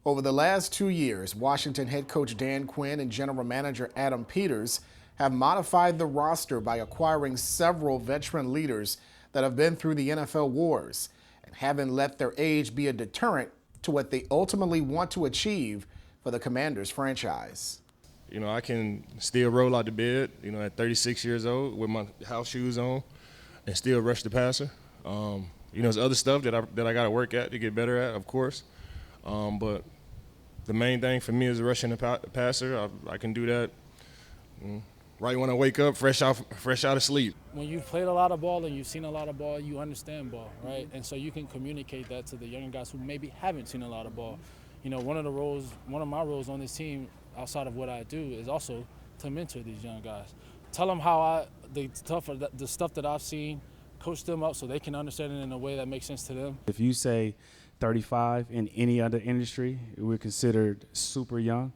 Over the last 2 years, Washington head coach Dan Quinn and general manager Adam Peters have modified the roster by acquiring several veteran leaders that have been through the NFL wars and haven't let their age be a deterrent to what they ultimately want to achieve for the Commanders franchise. I can still roll out the bed, at 36 years old with my house shoes on and still rush the passer. There's other stuff that I got to work at to get better at, of course. But the main thing for me is rushing the passer. I can do that right when I wake up, fresh out of sleep. When you've played a lot of ball and you've seen a lot of ball, you understand ball, right? And so you can communicate that to the younger guys who maybe haven't seen a lot of ball. One of my roles on this team, outside of what I do, is also to mentor these young guys. Tell them how the stuff that I've seen, coach them up so they can understand it in a way that makes sense to them. If you say 35 in any other industry, we're considered super young.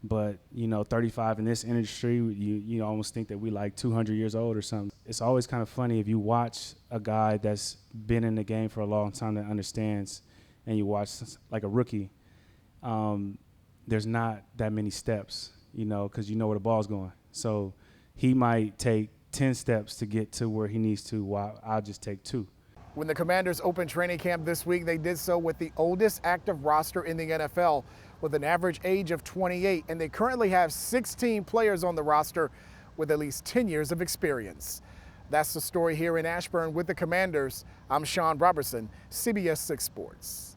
But, 35 in this industry, you almost think that we like 200 years old or something. It's always kind of funny if you watch a guy that's been in the game for a long time that understands, and you watch like a rookie, there's not that many steps, because you know where the ball's going. So he might take 10 steps to get to where he needs to, while I'll just take 2. When the Commanders opened training camp this week, they did so with the oldest active roster in the NFL, with an average age of 28, and they currently have 16 players on the roster with at least 10 years of experience. That's the story here in Ashburn with the Commanders. I'm Sean Robertson, CBS 6 Sports.